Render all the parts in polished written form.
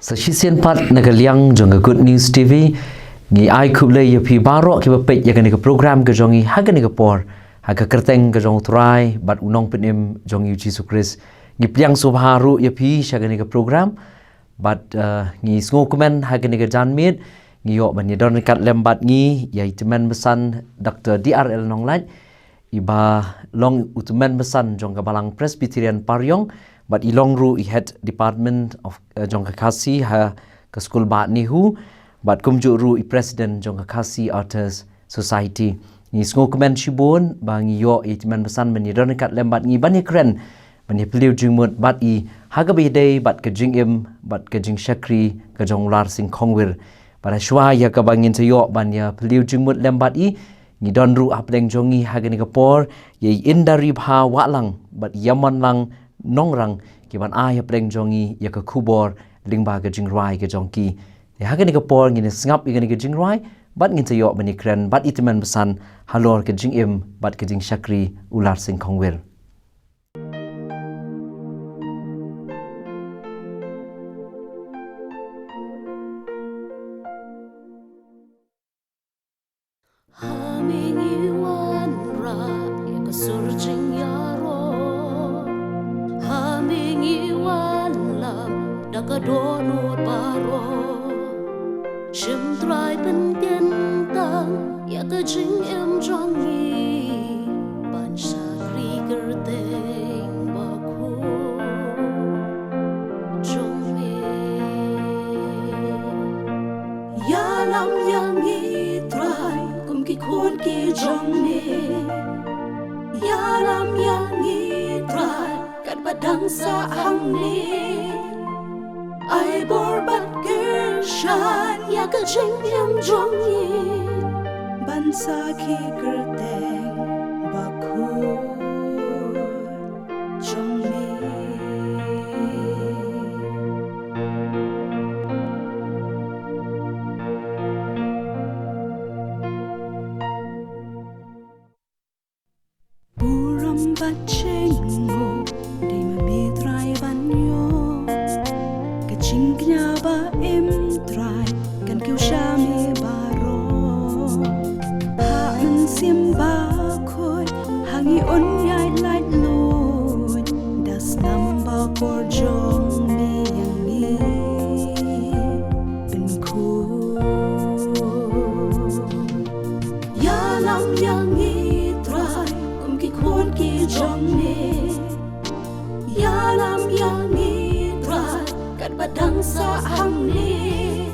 Sasisian pat nagaliang jonga Good News TV ngi ai kuble ya pi baro ki bapet ya ga program ga jongi haga ni por haga kerteng ga jong try bat unong penim jong yu Jesus Christ ngi pliang subharu ya pi shaga ni program bat ngi sngo komen haga ni janmit ngi yo ban don kat lembat ngi ya itemen besan Dr. DRL Nonglat iba long utemen besan jong ga balang Presbyterian Paryong but ilong ru I head department of jong kakasi ha ke school bat ni hu but kumju ru I president jong kakasi artist society ni sngo komen shibun bang yo itman besan meni don kat lembat ngi ban keren meni peliu jingmut bat I haga be day bat ke jingim bat ke jing shakri ke jong lar sing khongwir pada shwa ya ka bangin yo ban ya peliu jingmut lembat I ni don ru apleng jongi haga ni kapor ye indari bha walang bat yaman lang nongrang kiban ya pleng jongi ya ka kubor lingba ga jingrai ga jongki ya haga ni ka por ngin ngap ga ni ga jingrai bat ngin tayo bani kren bat itiman besan halor ga jingim bat ga jing shakri ular sing khongwir Donut baro shim trai ben tiên tang ya ka jing em jongi ban sha ri ger teng ba khu jong me ya lam yang i trai kum ki khon ki jong me ya lam yang i trai kat badang sa hang ni ai bor bat ger shan ya ka jing em jong yi ban sa ki ger teng ba khu jong mi buram bat chengo di ma mi trai ban yo Chingnya ba em trai kan kêu sha mi baro ha man sim ba khoi hangi on yai lai loi das nam ba por jong mi yang mi bin khu ya lam yang i trai kum ki khon ki jong mi ya lam yang i badang sa hang ni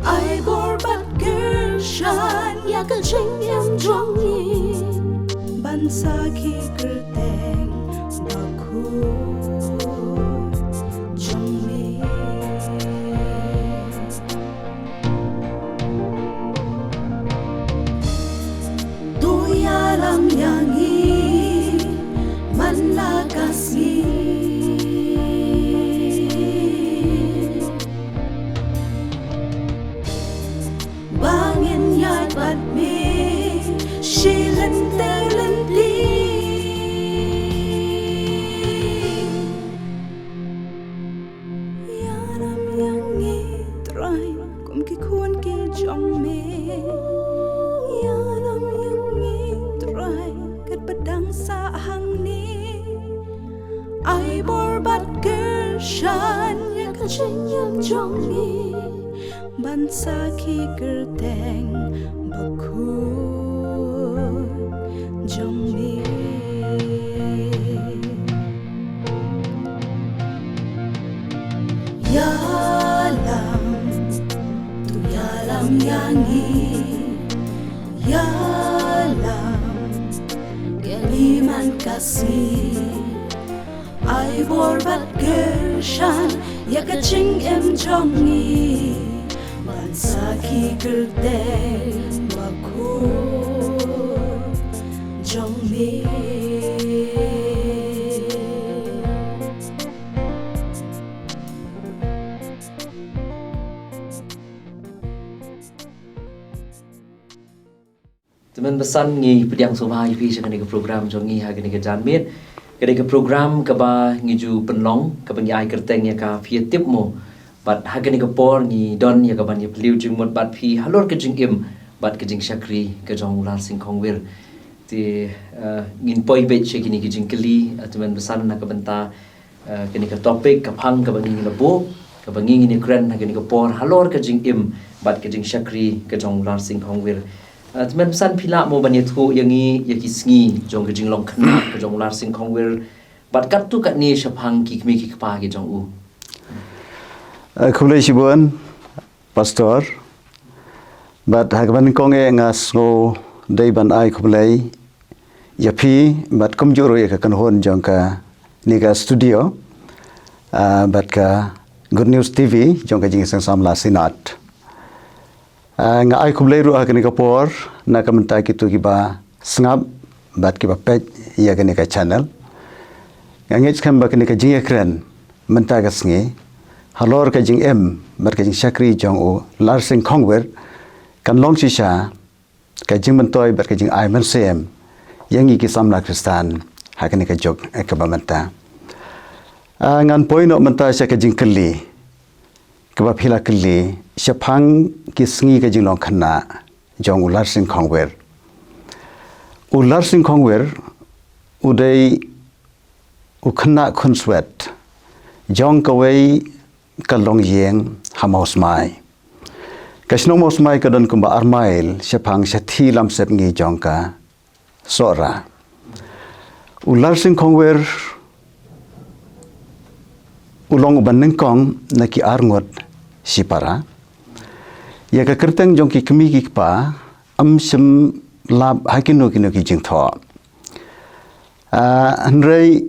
ai bor bat ger shan ya ka jing em jong ni ban sa ki ger teng ba khu jong mi tu ya lam yang i man la kasi ai bor bat ger shan ya ka jing em jong ni ban sa ki ger teng ba khu jong mi ya lam tu ya lam yang i ya lam geliman kasih ai bor bat ger shan ya ka jing em jong ni ban sa ki ger teng ba khu jong mi teman besan ngi pediang subhai pi shaga ni program jongi haga ni janmit Kadang ke program kaba ngiju penlong kaba ngi ai kerteng ya ka fia tip mo but hagen ka por ni don ya ka ban ya pliu jing mot bat phi halor ka jing im bat ka jing shakri ka jong lar sing khong wir ti ngin poi bet che kini ki jing kli atmen besan na ka banta kini ka topik ka phang ka bangin na bo ka bangin ni kren na kini ka por halor ka jing im bat ka jing shakri ka jong lar sing khong wir atmen besan phila mo ban ya thu yangi ya ki sngi jong ka jing long khna ka jong lar sing khong wir bat kat tu kat ni shaphang ki kmi ki pa ki jong u Kulai Shibuan, Pastor, but hagban kong ngas go day ban ai kulai yapi, but kum juro ya kan hon jong ka niga studio, but ka Good News TV jong ka jing sang sam la sinat. Nga ai kulai ru akan ka por na ka mentai kitu kiba sngap, but kiba page ya kan ka channel. Nga ngej kan ba kan ka jing ekran mentai ka sngi. Halor ka jing em bar ka jing shakri jong u lar sing khongwer kan long shisha ka jing mentoi bar ka jing ai man sem yangi ki samla kristan hakani ka jog ka bamanta ngan poino manta sha ka jing kli ka ba phila kli shaphang ki sngi ka jing long khana jong u lar sing khongwer udai u khana khun swet jong ka wei kalong yeng hamaus mai kasno maus mai kadon kumba armail shapang shathi lam sep ngi jongka sora ular sing khongwer ulong banning kong naki arngot sipara ya ka kerteng jongki kemi ki pa am sem lab hakino kino ki jing tho anrei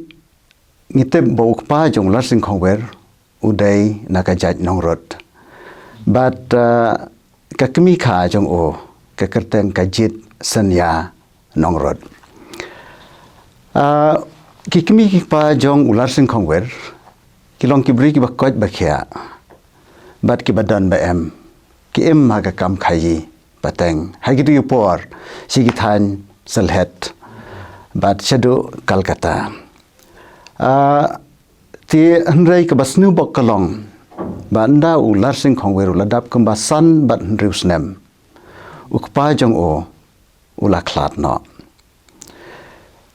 ngitep bau pa jong lar sing khongwer udai nakajat nongrot but kakmi kha jong o kakerteng kajit sanya nongrot kikmi ki pa jong ular sing khongwer kilong kibri ki bakot bakhya but ki badan ba em ki em ma ka kam khayi pateng hagi por sigithan salhet but shadu Kolkata ti hanrei ka basnu bok kalong banda ular sing khongwer uladap kamba san bat riusnem ukpa jong o ula khlat no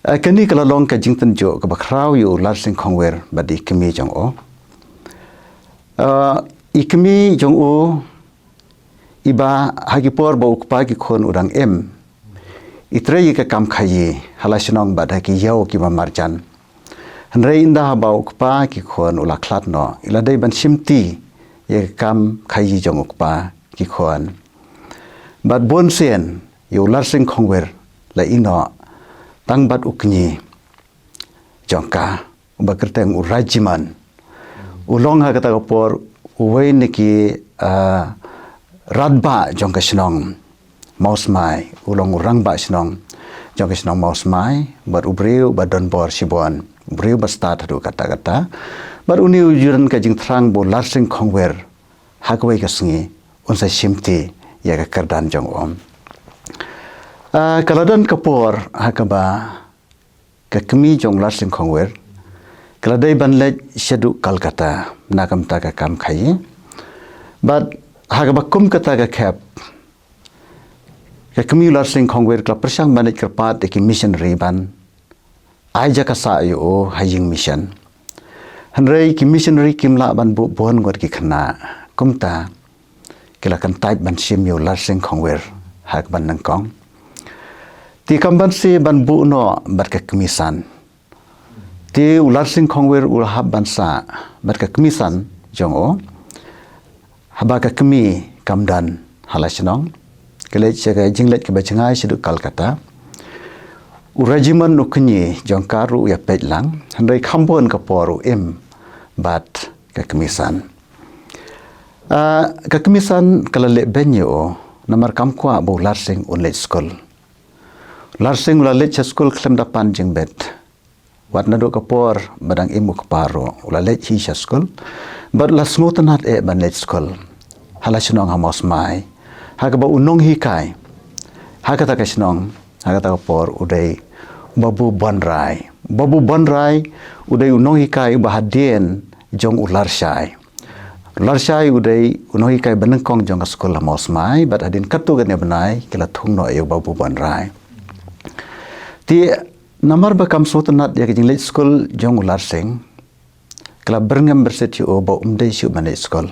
kani kala long ka jingtan jo ka bakrau yu ular sing khongwer badi kemi jong o ikmi jong o iba hagipor ba ukpa ki khon urang em itrei ka kam khayi halasnong bada ki yau ki ma marjan Hanrei indah bau ukpa ki khon ula khlat no iladai ban simti ye kam khayi jong ukpa ki khon bat bon sen yu lar sing khongwer la ino tang bat ukni jongka ubakerteng urajiman ulong ha kata por uwei niki radba jongka snong maus mai ulong urang ba snong jongka snong maus mai bat ubreu bat don bor sibon Beriu bastat hadu kata-kata, bar uni ujuran ka jing thrang bo lar sing khongwer hakwai ka sngi unsa simti ya ka kardan jong om kaladan kapor hakaba ka kemi jong lar sing khongwer kaladai banle shadu Kolkata nakam ta ka kam khai but hakaba kum kata ka khap ka kemi lar sing khongwer ka persang manaj kerpat ki missionary ban Aja kasa yo haying mission. Hanrei ki missionary kimla ban bu bon got ki khna kumta kila kan type ban sim yo lar sing khongwer hak ban nang kong. Ti kamban si ban bu no bat ka kemisan. Ti ular sing khongwer ul hab ban sa bat ka kemisan jong o. Haba ka kemi kamdan halasnong. Kele chega jinglet ke bachangai sidu Kolkata. Urajiman nukni jongkaru ya petlang handai kambon ka poru em bat ka kemisan kala le benyo namar kamkwa bo larsing unlet school larsing ula let school klem dapan jing bet wat nado ka por badang imu ka paro ula let hi school but las ngotanat e ban let school halasnong hamos mai hagaba unong hikai hagata kasnong hagata ka por udai Babu Banrai udai unong hikai bahadien jong ular syai Larsai udai unoi kai benengkong jong ka sekolah mos mai bat adin katu gan ya benai kila thung no ayo babu ban rai. Ti namar bakam sutunat ya kijing late school jong ular sing kila berngam berset yo ba umdai syu manai school.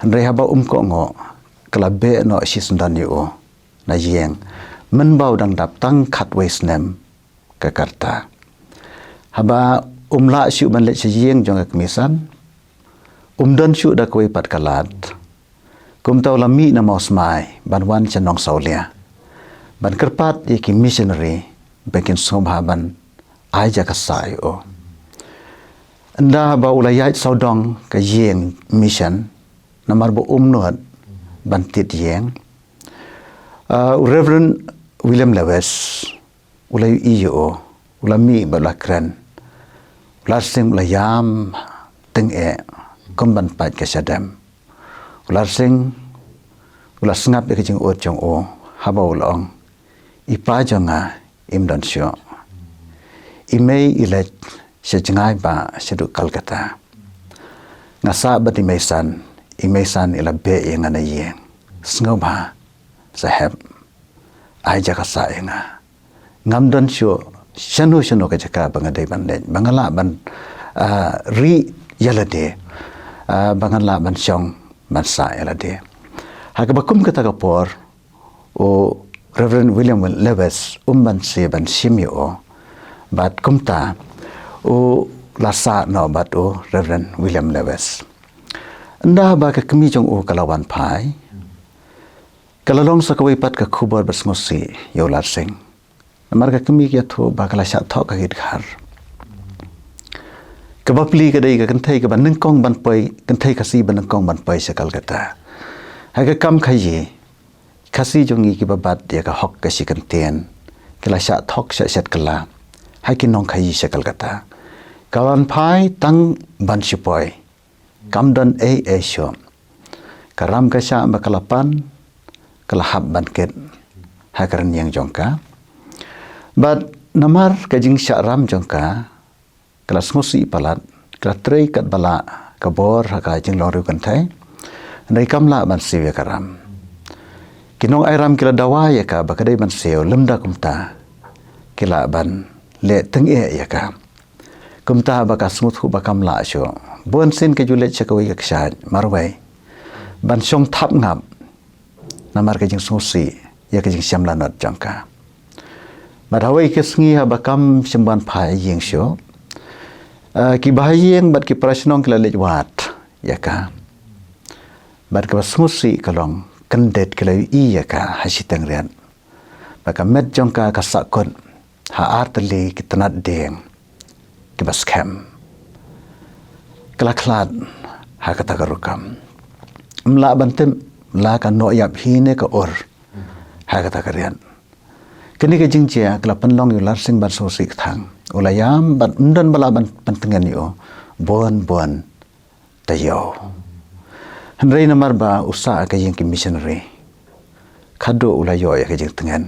Handai haba ko ngo kila be no si sundan yo na yeng men bau dang dap tang khat wes nem ka karta. Haba la syu man late yeng jong ka kemisan dan syu da koi pat kalat kum tau lami na maus mai ban wan chanong saulia ban kerpat iki missionary bekin sobhaban aja ka sai o anda ba ulayat saudong ka yeng mission namar bo nuat ban tit yeng Reverend William Lewis ulay iyo ulami ba lakran lasting ulayam teng kumban pat ke sadam ular sing ular sengap ke jing ot jong o haba ulong ipa jonga imdan syo imei ilet sejengai ba sedu Kalkata ngasa bat imeisan ila be yang ana ye sngoba sahab aja ka sa nga ngamdan syo shanu ke jaka bangadai ban bangala ban ri yalade banganla ban syong ban sa elade hakabakum kata kapor o Reverend William Lewis ban se ban simio bat kumta o lasa no bat o Reverend William Lewis anda ba ka kemi jong o kalawan pai kalalong sa kawai pat ka khubor basmosi yolar sing namar ka kemi ya tho ba kala sha tho ka hit khar kabapli kadai ka kanthai ka banengkong ban pai kanthai kasi banengkong ban pai sa Kalkata ha ka kam khayi kasi jongi ki babat dia ka hok ka sikanten kala sha thok sha set kala ha ki nong khayi sa Kalkata kawan pai tang ban sipoi kamdan a sho karam ka sha bakalapan kalahab ban ket ha karan yang jongka bat namar ka jing sha ram jongka kelas musi palat kelas trei kat bala kabor haka jing lori kan thai ndai kamla ban siwe karam kinong airam kila dawa ya ka bakadai ban seo lemda kumta kila ban le teng ya ka kumta baka smut hu bakamla syo bon sin ke julet chakawi ka ksat marwai ban song thap ngap namar ke jing susi ya ke jing syamlanat jangka madawai ke sngi ha bakam semban phai yeng syo ki bahayeng bat ki prasnong kila lejwat ya ka bat ka smusi kalong kendet kila ya ka hasitang rian baka met jongka ka sakon ha artli ki tanat deng ki baskem kala klat ha kata garukam mla bantem la ka no yap hine ka or ha kata karian kini ke jingcia kala penlong yular sing ban sosi thang ulayam ban undan bala ban pentengan yo bon tayo hendrai namar ba usa ka yang ki missionary khado ulayo ya ka jing tengan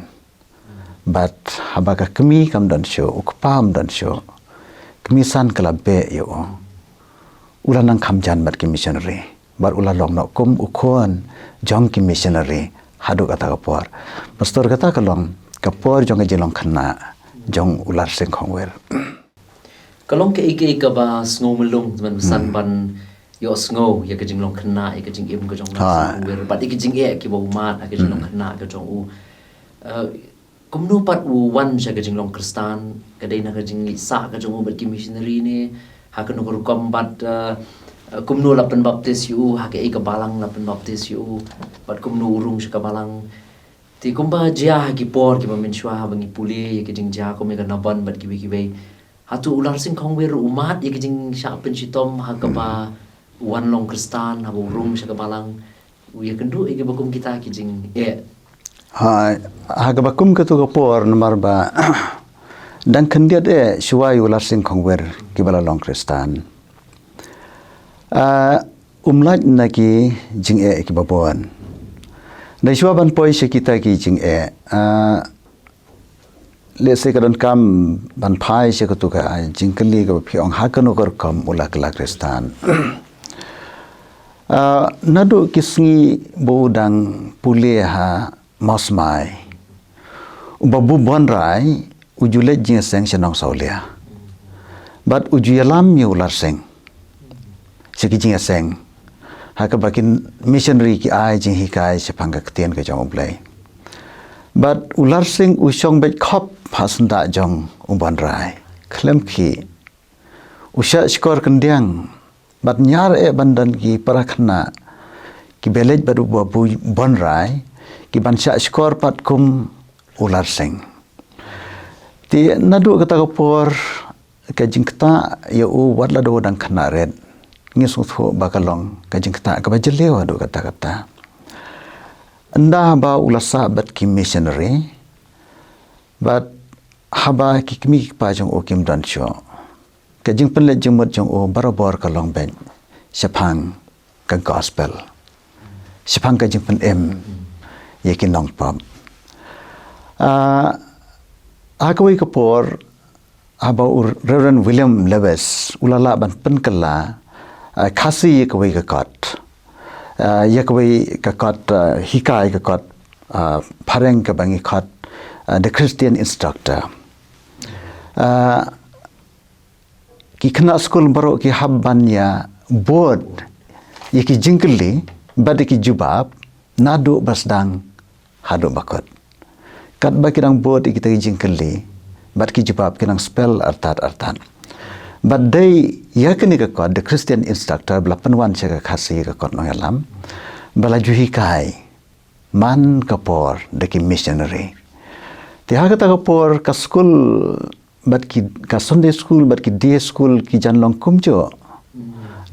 bat habaka kemi kam dan syo ukpam dan syo kemisan kala be yo ulanang khamjan bat ki missionary bar ulalong no kum ukon jong ki missionary hadu kata kapor pastor kata kalong kapor jong jelong khana jong ular sing khongwer kalong ke ike ba snow melung man san ban yo snow ya ke jinglong khna ya ke jing im ke jong na wer pat ke jing e ki bo mat ke jinglong khna ke jong u kumnu pat u wan ja ke jinglong kristan ke dei na ke jing sa ke jong u bat ki missionary ne ha ke no kombat kumnu lapen baptis yu ha ke ke balang lapen baptis yu bat kumnu urung ka balang ti kumba jia ki por ki mamin shwa bangi puli ki jing ja ko me na ban bat ki be hatu ular sing khong wer umat ki jing sha pen sitom ha ka ba wan long kristan ha urung sha ka balang u ye kendu ki bakum kita ki jing ha ka bakum ka to ko por nomor ba dan kendia de shwa ular sing khong wer ki bala long kristan umlat naki jing ki babon Dai shwa ban poi se kita ki jing le se kadon kam ban phai se ko tu ka jing kali ko phiong ha kanu kor kam ula kala kristan Nadu kisngi bodang pulih ha mosmai. Babu bonrai ujulet jingseng senong saulia. But ujuyalam yu larseng. Segi jingseng. Haka bakin missionary ki ai jing hikai sepangga ketien ke jong ublai. But ularseng usong bet kop hasunda jong bonrai. Klem ki usha skor kendiang. But nyar bandan ki parakna ki belej baru babu bonrai ki bansha skor pat kum ularseng. Ti nadu kata kapor kajing kata ya wadla do dang kena red ngisutho bakalong kajing kata ka bajelewa do kata-kata. Anda ba ulasa bat ki missionary but haba ki kimi pa jong o kim dan syo. Kajing penlet jong mot jong o barabor kalong ben sepang ka gospel. Sepang kajing pen yakin long pop. Akawi kapor abau Reverend William Lewis ulala ban penkala khasi yakawi kakot yakawi kakot hikai kakot pareng kabangi kot the Christian instructor ki kena school baru ki habbanya board yaki jingkeli bad ki jubab nadu basdang hadu bakot. Kat ba kirang board kita jingkeli bat ki jawab kirang spell artat. But they yakni ka kod the Christian instructor bla penwan cha ka khasi ka kod noyalam bala juhi kai man kapor deki missionary. Ti ha ka kapor ka school bat ki ka Sunday school bat ki day school ki janlong kumjo.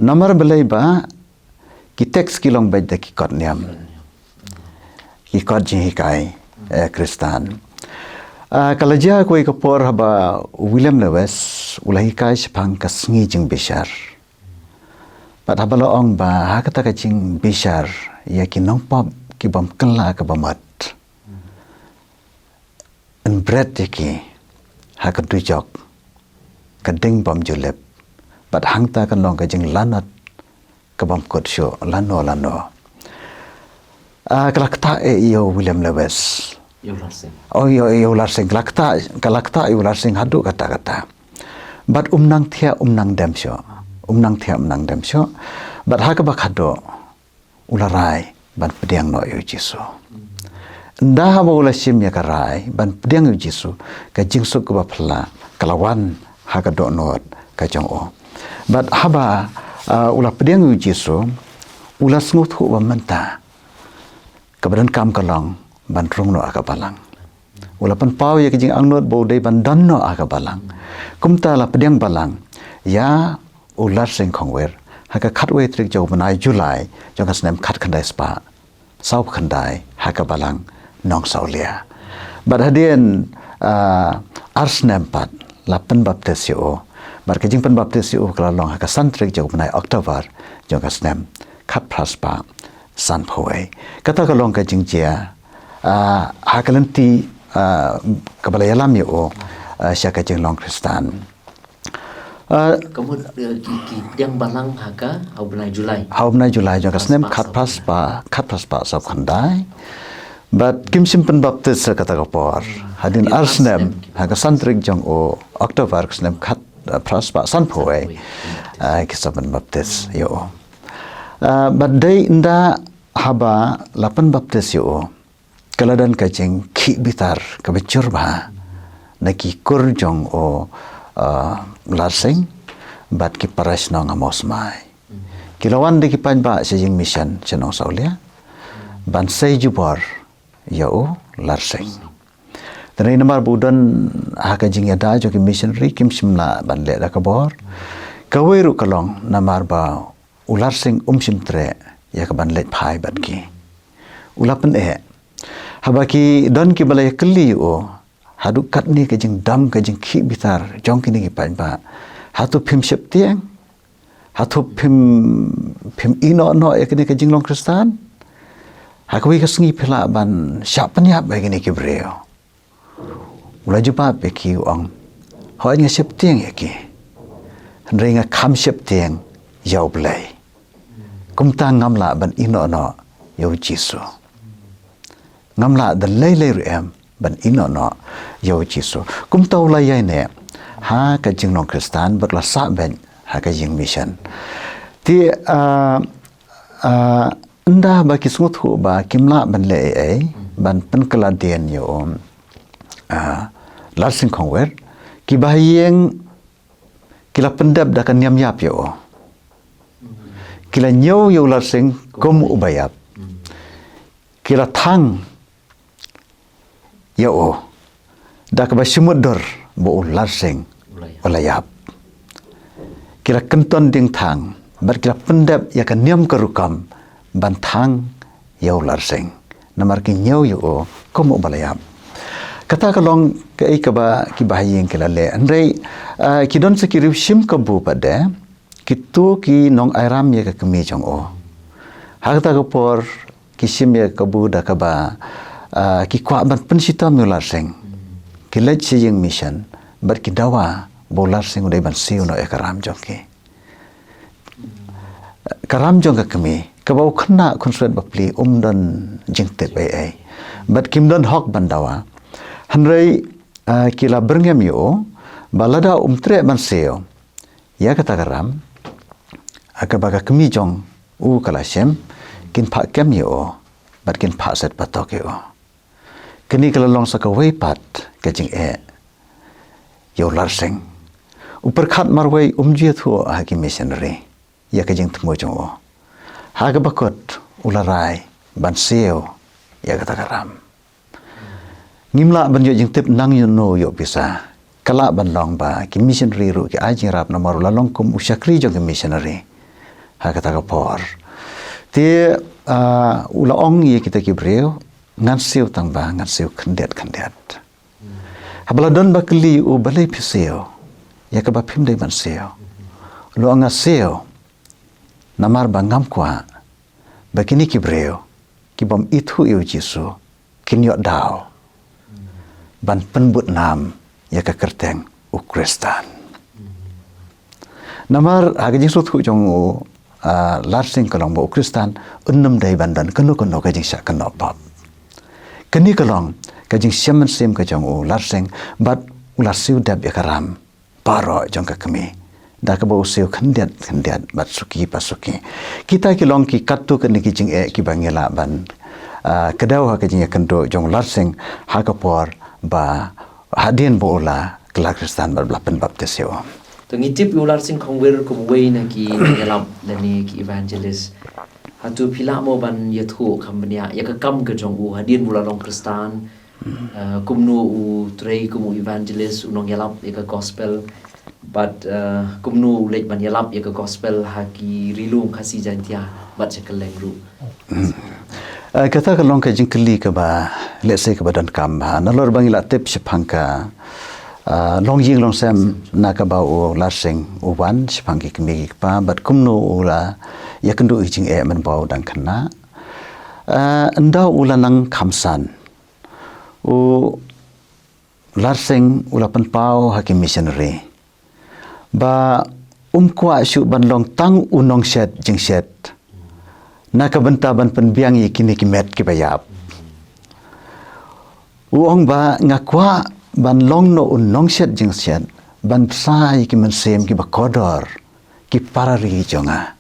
Nomor belai ba ki text ki long baj deki kod niam. Ki kod juhi kai Kristan. Kalau dia kau kapor haba William Lewis ulahi kai sepang kasngi jing bishar. Pat haba loong ba hakata ka jing bishar ya ki nongpop ki bam kala ka bamat. En bread ki hakat dujok ka ding bam julep. Pat hangta kan long ka jing lanat ka bam kot syo lano. Kalakta iyo William Lewis. Yo larsing kalakta yo larsing hadu kata-kata. But umnang thia umnang dem syo. But hakabak hado ularai ban pediang no yo Jisu. Ndah ba ulasim ya karai ban pediang yo Jisu ka jingsuk ka bapla kalawan hakado not ka jong o. But haba ulah pediang yo Jisu ulah sngut hu ba menta. Kebadan kam kalong ban rung no akabalang. Walaupun pau ya kijing angnot bodai ban dan no akabalang. Kumta la pediang balang ya ular sing khongwer haka khatwe trik jo banai Julai jong kasnem khat khandai spa sau khandai hakabalang nong saulia. Bad hadien arsnem pat la pen baptisio bar kijing pen baptisio kalalong haka santrik jo banai Oktober jong kasnem khat praspa san phoi kata kalong ka jingjia hakalanti kabalayalam yo sya ka jinglong Kristan Kamu yang balang haka haubnai Julai jong kasnem khat praspa sab khandai but kim simpen baptis kata kapor hadin arsnem haka santrik jong o Oktober kasnem khat praspa san phoi kisaban baptis yo. But day inda haba lapan baptis yo kaladan kajing ki bitar kabecur ba naki kurjong o larseng bat ki paras nong amosmai kilawan de ki panba sejing mission senong saulia ban sei jubor yo larseng Dari namar budan haka jing yada jo ki missionary kim simla ban le da kabor kaweru kalong namar ba ular sing simtre ya ka ban le phai bat ki ulapan habaki don ki balaya keli o hadu kat ni ka jing dam ka jing ki bitar jong ki ni pan ba hatu phim sep tiang hatu phim ino no ya ki jing long Kristan hakwi ka sngi phela ban syapnya ba ki ni ki breo ula jupa pe ki ong hoi nga sep tiang ya ki ringa kham sep tiang yau blai kumta ngamla ban ino no yo Jisu ngamla dan lei ruem ban ino no yo Jisu kumta ulai ne ha ka jing nong Kristan berla sa ben ha ka jing mission ti anda bagi sungut hu ba kimla ban le ai ban pen keladian yo larsing kongwer ki bahayeng kila pendap dah kan nyam yap yo kila nyau yo larsing kom ubayap kila thang yo dah ka basimudor bo larsing ulayap kila kenton ding thang bar kila pendap ya kan nyam kerukam ban thang yo larsing namar ki nyau yo kom ubayap kata kalong kai kaba ki bahayeng kelale andai kidon sekirip sim kabu pada kitu ki nong airam ye ka kemi jong o hakta ko por kisim ye kabu da kaba ki kwa ban pensita mular seng kilet sing mission bar ki dawa bolar seng udai ban siu no ekaram jong ki karam jong ka kemi kabau khna konsert bapli dan jingte ai bat kim don hok ban dawa Hanrei kila berngam yo balada umtre manseo ya kata garam akabaga kemi jong kalasem kin pak kem yo bat kin pak set patok yo kini kala long sakawai pat kajing yo larseng uperkhat marwai umje thu haki missionary ya kajing tmo jong o hagabakot ularai banseo ya kata garam ngimla ban yo jing tip nang yo no yo bisa kala ban long ba ki missionary ru ki ajing rap na maru lalong kum usyakri jo ki missionary ha kata ka por ti ula ong ye kita ki breu ngan siu tang ba ngan siu khandet habala don ba kli u balai piseo ya ka ba phim dei ban seo lo anga seo namar ba ngam kwa ba kini ki breu ki bom ithu yo Jisu kinyo dao ban penbut nam ya ka kerteng Ukristan namar agajing suthu jong larsing kalong bo Ukristan unnum dai bandan kanu kajing syak kano pap kani kalong kajing siaman sim ka jong larsing bat ulasiu dab ya karam paro jong ka kami da ka bo siu khandiat bat suki pasuki kita kilong ki katu kani ki jing ki bangela ban kedau ha kajing ya kendo jong larsing ha ka por ba hadien bola kelak Kristan berbelapan baptis yo. Tu ngitip ular sing kongwer kum way na ki yalam lani ki evangelist. Hatu pila mo ban yathu kambania ya ka kam ke jong hadien bola long Kristan. Kum nu trei kum evangelist unong yalam ya ka gospel. But kum nu lek ban yalam ya ka gospel haki rilung kasi jantia bat sekeleng ru. Kata kalong ka jingkeli ka ba let's say ka badan kam ba nalor bangila tip sipangka long jing long sam na ka ba o larsing o wan sipangki kemi pa bat kumno ula ya kendu jing man bau dang kana enda ula nang kamsan o larsing ula pan pau hakim missionary ba kwa syu ban long tang unong set jing set na kabentaban penbiang kini kimet kibayap uong ba ngakwa ban long no unong set jing set ban sai ki mensem ki bakodor ki parari jonga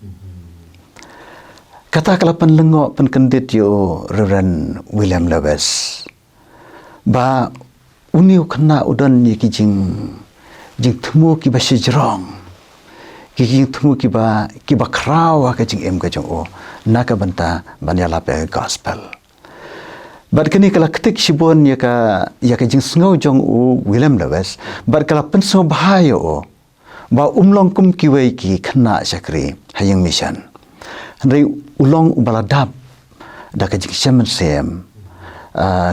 kata kalapan lengo penkendit yo Reverend William Lewis ba uniu kena udan ki jing temu ki basijrong ki temu ki ba kraw ka jing em ka jong o naka banta banyala pe gospel bar kini kala ketik sibon ya ka jing sngau jong u William Lewis bar kala penso bahayo o ba umlong kum kiwei ki khna sakri hayang mission handai ulong ubaladap da ka jing semen sem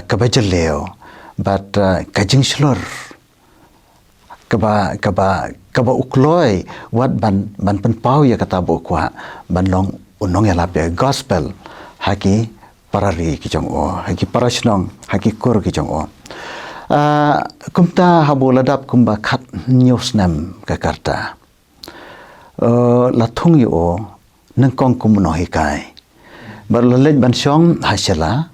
ka bajeleo but ka jing slor kaba ukloi wat ban penpau ya kata bo kwa ban long unong ya lapya gospel haki parari ki jong o haki parasnong haki kur ki jong o kumta habu ladap kumba khat news nam ka karta lathung yo nengkong kumnohi kai berlalet bansong hasyala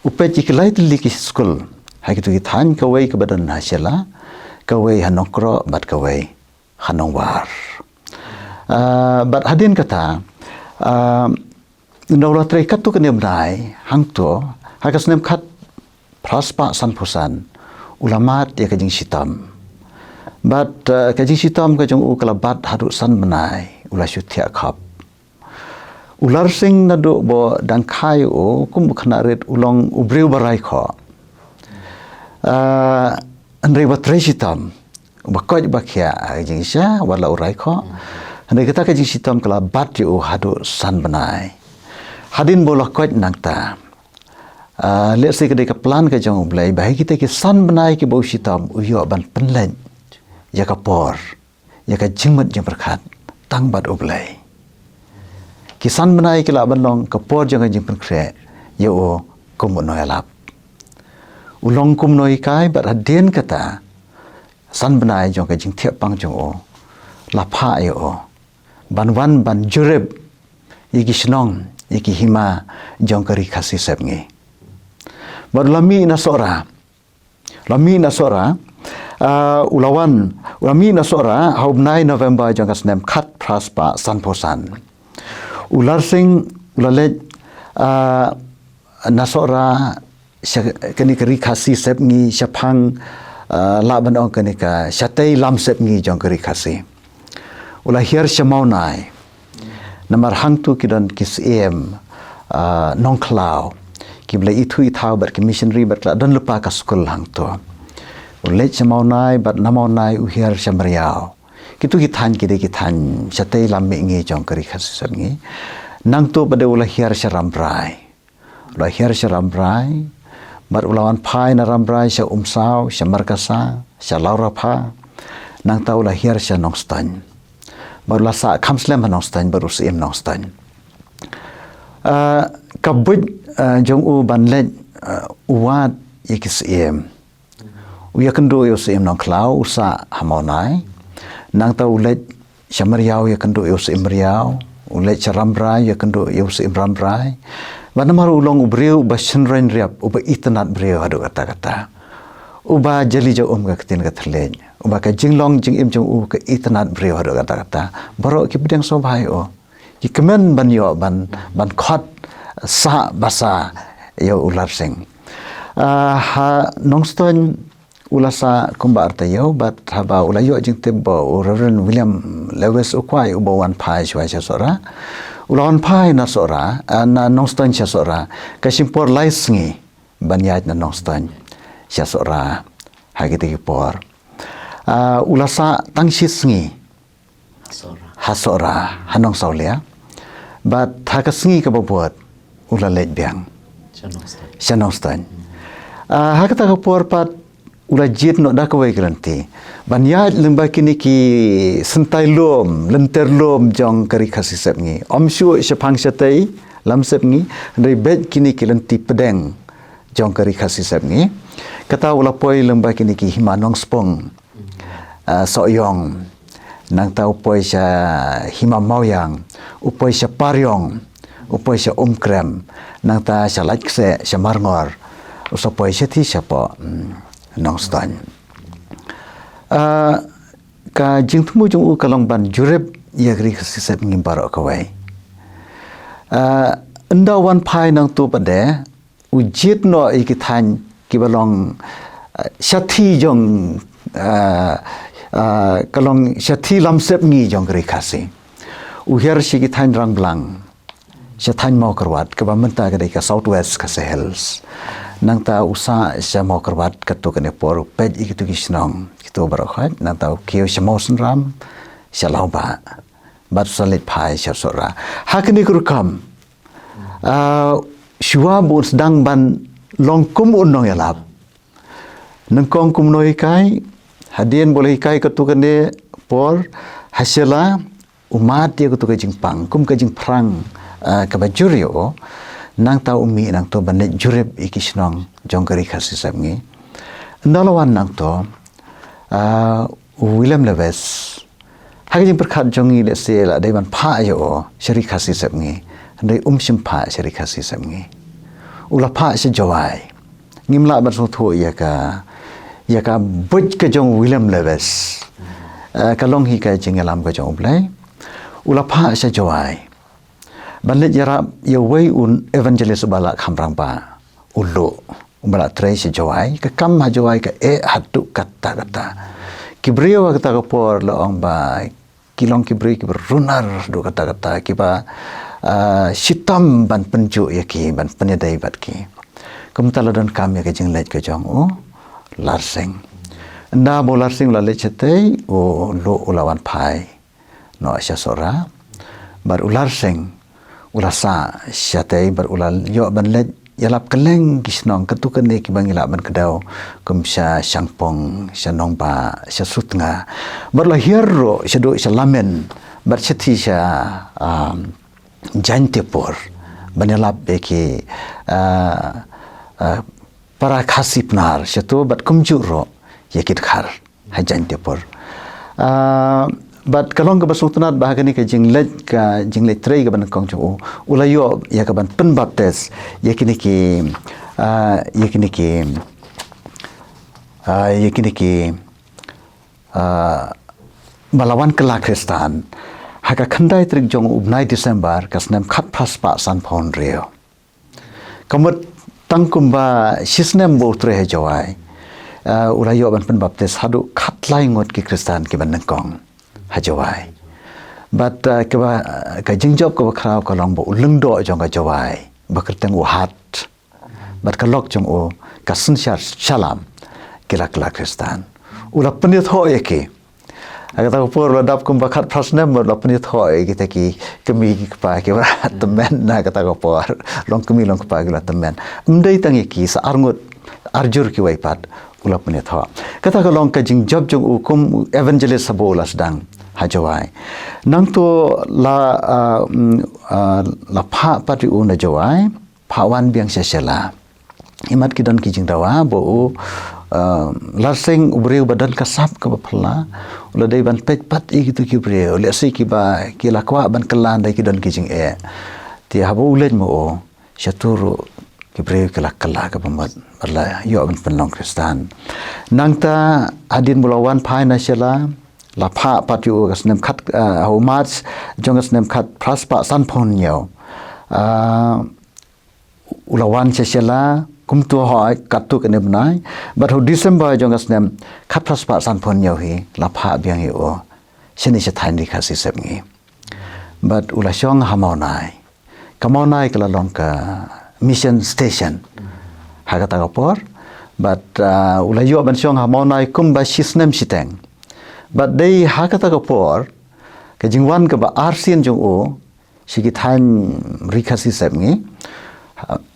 upet iklai tli ki school hakitu kithan kawai ke badan hasyala kawai hanokro bat kawai hanongwar bat hadin kata Naulah terikat tu kena bernai hang tu hakas nem kat praspa sanpusan ulamat ya kajing sitam bat kajing sitam kajing kalabat hadut san bernai ulah syutia kap ular sing nadu bo dangkai kum kena red ulong ubriu barai kho andrei batrai sitam bakoj bakia kajing sya wala urai kho andrei kata kajing sitam kalabat yu hadut san bernai hadin bolah kot nangta let's say kedai ke plan ke jong blai bahi kita ke san benai ke bau sitam uyo ban penlen ya ka por ya ka jingmat jang berkat tang bat oblai ki san benai ke la ban long ka por jang jing pen kre ya o kum no elap ulong kum noi kai bat hadin kata san benai jong ka jing thiap pang jong o la pha ya o ban wan ban jureb yiki snong yiki hima jong kari kasih sepngi baru lami nasora ulami nasora haubnai November jong kasnem kat praspa sanposan ular sing ulalet nasora kani kari kasih sepngi syapang laban ong kani ka syatei lam sepngi jong kari kasih ulahir syamaunai namar hang tu kidan kis nong klau ki bla itu ithau ber ki missionary ber dan lupa ka skul hang tu ulet chamaunai bat namaunai uhiar chamriao kitu ki than satei lammi ngi jong kari khassangi nang tu bade ula hiar sharamrai bat ulawan phai na ramrai sha umsau sha markasa sha laura pha nang ta ula hiar sha nongstan baru lasa kamslem nongstan baru sim nongstan kabut jong u banlet uat yikis uyakendo yo sim nong klau usa hamonai nang ta ulet shamariau yakendo yo sim riau ulet charamrai yakendo yo sim ramrai banamar ulong ubriu bashenren riap uba itanat briu adu kata-kata uba jeli jo ka ketin kathleng uba ka jinglong jing im jong u ka itanat briu adu kata-kata baro ki bidang so bhai o ki kemen ban yo ban khot sa basa yo ular sing ha nongston ulasa kumba arta yo bat haba ulayo jing tebbo Reverend William Lewis ukwai ubawan pai shwa sora ulawan pai na sora na nongston sha sora kasimpor laisngi banyat na nongston sha sora hagiti por ulasa tangshisngi hasora hanong saulia bat hakasngi ka bobot ulalet biang shanongstein hakata ka por pat ula jit no da kawai garanti banyat lemba kini ki sentai lom lenter lom jong kari khasi sepngi omshu shapang shatai lam sepngi dari bet kini ki lenti pedeng jong kari khasi sepngi kata ula poi lemba kini ki himanong spong soyong nang tau poi sha hima mauyang upoi sha paryong upoi sha krem nang ta sha laikse sha marngor usapoi sha thi sha po nongstan ka jingtmu jung u kalong ban jureb yagri sisep ngimbaro kawai endawan pai nang tu pade ujit no ikithan kibalong shathi jong kalong shathi lamsep ngi jong gri khasi uher sikithan rangblang shathan mau karwat ka bamenta ka ka southwest ka hills nang ta usa sya mau karwat ka to kane por pej ikitu kisnong kitu barakhat nang ta kio shamosun ram shalauba bat salit pai sora hakni kurkam shua bus dang ban longkum unong yalap nangkong kumnoi kai hadien boleh kai ka to kane por hasela umat dia kutu kajing pang kum kajing perang kabajurio nang tau umi nang to banet jureb ikisnong jongkari khasi sabngi ndalawan nang to William Lewis hak jing perkat jongi le se la dai ban pha yo shari khasi sep ngi dai sim pha shari khasi sep ngi ula pha se jawai ngimla ban so tho ya ka buj ka jong William Leves ka long hi ka jing alam ka jong blai ula pha se jawai ban le jara yo wei un evangelist bala khamrang pa ulo bala trai se jawai ka kam ha jawai ka hatu kata kibrio kata ka por lo ong ba kilong kibri ki runar do kata ki ba sitam ban penju ya ki ban penyadai bat ki kumtala don kam ya ke jing leit ke jong larseng nda bo larseng la le chete o lo ulawan pai no asya sora bar ularseng ulasa syate bar ulal yo ban le yalap keleng kisnong ketukan ne ki bangila ban kedau kumsya sangpong syanong ba syasutnga barla hierro syado syalamen bar cheti sya jantepor banyalap beki para khasipnar syato bat kumjuro yakit khar hajantepor but kalong ka basutnat bahagani ka jinglet trei ka ban kong chu ulayo ya ka ban pen baptes yakini ki malawan kala Kristan haka khandai trik jong ubnai Desember kasnem khat phaspa san phon reo kamut tangkumba sisnem bo tre he jawai ulayo ban pen baptes hadu khatlai ngot ki Kristan ki ban kong hajawai but ka jingjob ka khrau ka long bo lungdo jong ka jawai bakerteng uhat but ka lok jong o ka sunshar salam kila Kristan ula penit ho yake agata ko por ladap kum bakat prasnem la penit ho kita ki kemi ki pa ki temen na kata ko por long kemi long pa ki la temen mdai tang ki sa arngut arjur ki wai pat ula penit ho kata ka long ka jingjob jong ukum evangelist sabola sedang hajawai nang to la pha pati una jawai phawan biang sesela imat kidan ki jingdawa bo larseng ubreu badan kasap ka phla ula dei ban pet pat i gitu ki breu le se ki ba ki lakwa ban kelan dai kidan ki jing ti habo ulen mo syaturu ki breu ki lakala ka pamat barla yo ban penong Kristan nang ta adin bulawan phai na sela la pha patiu kasnem khat how much jong kasnem khat praspa san phon yo ulawan sesela kumtu ho katu kene bnai but ho December jong kasnem khat praspa san phon yo hi la pha biang yo sini se thain ri khasi sep ngi but ula shong hamonai kamonai kala long ka mission station hagata ka por but ula yo ban shong hamonai kum ba sisnem siteng but they hakata ka por ka jingwan ka ba arsian jong o sigi than rikhasi sep ngi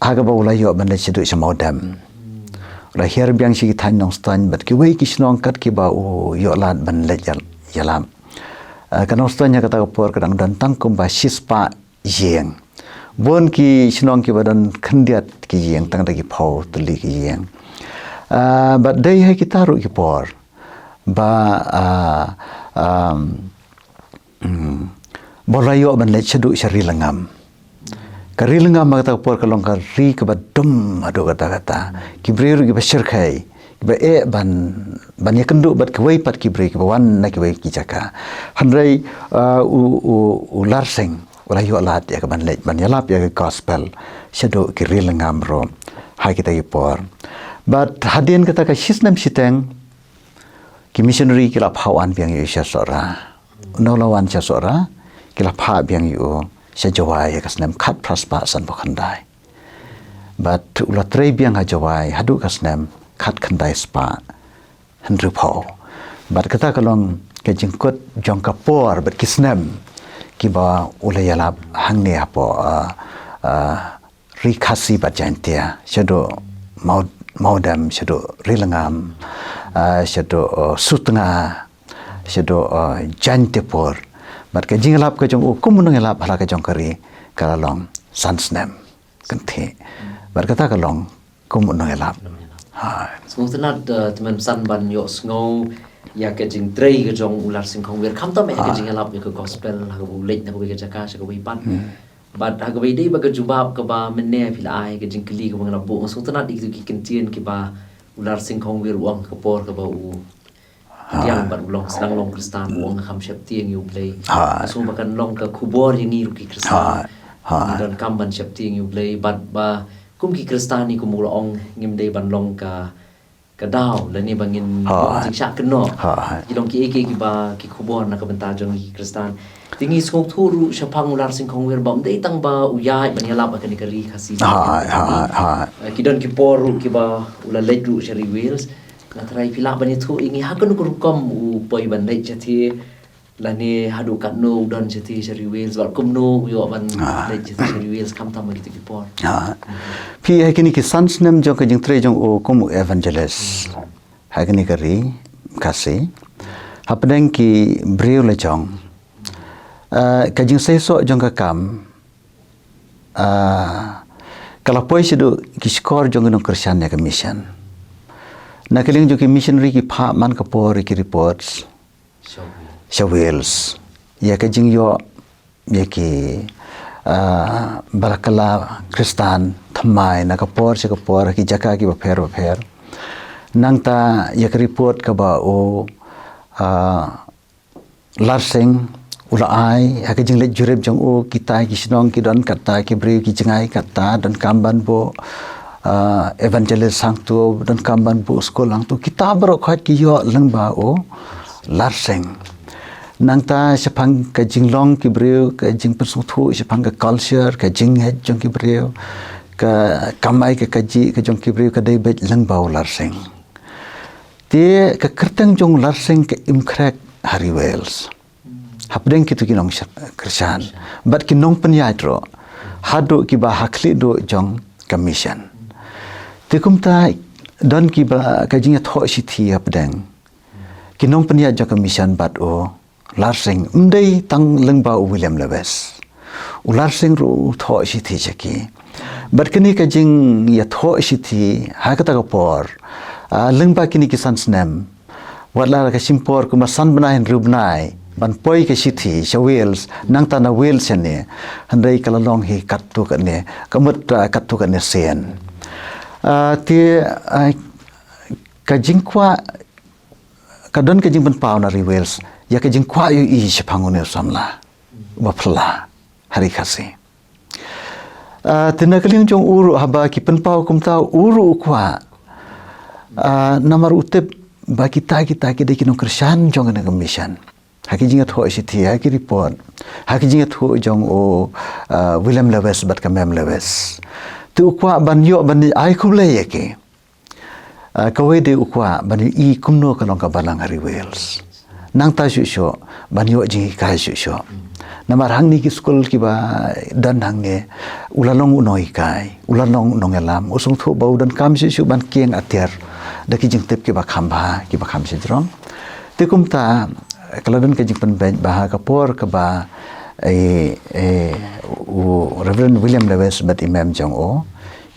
haga ba ula yo ban le chidu samodam ula her biang sigi than nong stan but ki wei kisnong kat ki ba o yo lat ban le yalam ka nong stan ya kata ka por ka dang dan tang kum ba sispa yeng bon ki sinong ki badan khandiat ki yeng tang da ki phau tuli ki yeng but they ha ki taru ki por ba bolayo ban le chadu shari langam kari langam kata por kalong kari ke badum ado kata kibreru ki bashir khai ki ba ban ya kendu bat ki wei pat kibre ki wan na ki wei ki jaka hanrai u larseng ulayo lat ya ban le ban yalap ya gospel chadu ki ri langam ro hai kita ki por but hadin kata ka sisnem siteng ki missionary kila phawan biang yu sya sora nolawan sya sora kila pha biang yu sya jawai kasnem khat praspa san bokhandai but ula trei biang ha jawai hadu kasnem khat khandai spa handru phau but kata kalong ke jingkut jong kapor but kisnem ki ba ula yalap hangne apo rikhasi bajantia syado maudam syado rilangam syado sutnga syado jantepor mat ka jinglap ka jong ukum ngelap hala ka jong kari kalalong sansnem kenthe bar kata kalong kum ngelap Semua teman san ban yo snow ya ke jing trei ke jong ular singkong wer kam to me ke jing alap ke gospel ha ke bulet na ke jaka sa ke pan but ha ke dei ba ke jumba ke ba menne pila ai ke jing kli ke bang bu so tana dik ki kentien ki ba ular singkong wer uang ke por ke ba u yang ban long sedang long kristan uang kham syap tieng yu play so makan long ke kubor yang ni ruki kristan dan kam ban syap tieng yu play but ba kum ki kristan ni kum ong ngim dei ban long ka dau la ni bangin jing syak keno jilong ki ki ba ki kubor na ka benta jong ki kristan tingi skong thuru syapang ular singkong wer bam dei tang ba uyai ban yala ba kani kali khasi ki don ki poru ki ba ula ledu shari wheels na trai pila ban itu ingi hakan kur kom u poi ban lei chati la ni hadu kat no don chati shari wheels wal kum no yo ban lei chati shari wheels kam tam gitu ki por pi hai kini ki sans nem jong ka jing tre jong o kum evangelist hai kini kari kasi hapdeng ki breu le jong ka jing seso jong ka kam kalau poi sidu ki skor jong no Christian ya ka mission na keling jo ki missionary ki pha man ka por ki reports shawils ya ka jing yo ya ki barakala Kristan thamai na ka por se ka por ki jaka ki ba pher nang ta ya ka report ka ba o larsing ula ai ha ka jing le jurep jong o kita ki sinong ki don kata ki breu ki jingai kata dan kamban bo evangelist sang tu dan kamban bu skol lang tu kita berok khat ki yo lang ba o larsing nang ta sepang ka jinglong ki breu ka jing persu thu sepang ka culture ka jing het jong ki breu ka kamai ka kaji ka jong ki breu ka dei bet lang ba o larsing ti ka kerteng jong larsing ka imkrek hari wales hapdeng ki tu ki nong krishan bat ki nong penyadro hadu ki ba hakli do jong commission tikum ta don ki ba ka jing tho si thi hapdeng ki nong penya jong commission bat o larsing ndei tang lengba William Lewis ularsing ru tho si thi chaki bat kini ka jing ya tho si thi ha ka ta ka por lengba kini ki sans nem wala ka simpor ku masan banai rubnai ban poi ka si thi shawils nang ta na wheels ne handai kala long hi kat tu ka ne kamut kat tu ka ne sen ti ka jing kwa ka don ka jing ban pau na wheels ya ka jing kwa yu i shapangune samla wa phla hari khasi tinakaling jong uru haba ki penpau kumta uru kwa namar utep ba kita ki de kinong krisyan jong na mission haki jingat ho si thi haki report haki jingat ho jong o William Lewis bat ka mem Lewis tu kwa ban yo ban ai khum le yake kawe de ukwa ban i kumno kalong ka balang hari wales nang ta shu ban yo ji ka shu namar hang ni ki school ki ba dan hang ne ulalong unoi kai ulalong nongelam usung thu bau dan kam shu ban kieng ater daki jing tep ki ba kham si drong tikum ta kalau dan kajing penben bah kapor ke ba Reverend William Lewis bat Imam Jong O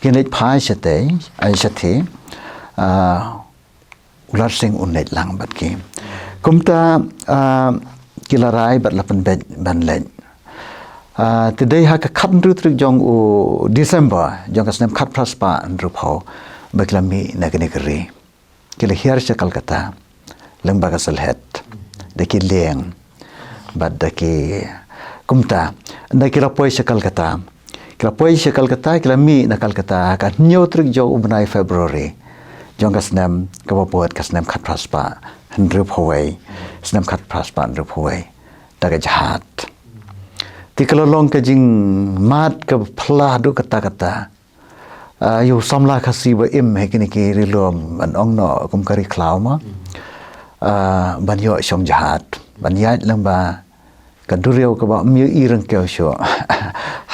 kinet phai sate ai sathi ular sing unet lang bat ki kumta kilarai bat lapan ban len today ha ka khat nru trik jong o December jong ka snem khat praspa nru phau baklami nagane kri kila hiar sa Calcutta leng bagasal het daki leng bad daki kumta daki rapoi sa Calcutta kila mi na Calcutta ka nyotrik jo ubnai February jong kasnam kabapot kasnam khat praspa handru phawai snam khat praspa handru phawai daga jahat tikalo long ka jing mat ka phla du kata yu samla khasi ba im he kini ki rilom an ongno kum kari klauma ban yo som jahat ban yat lamba kaduriau ka ba mi irang kyo sho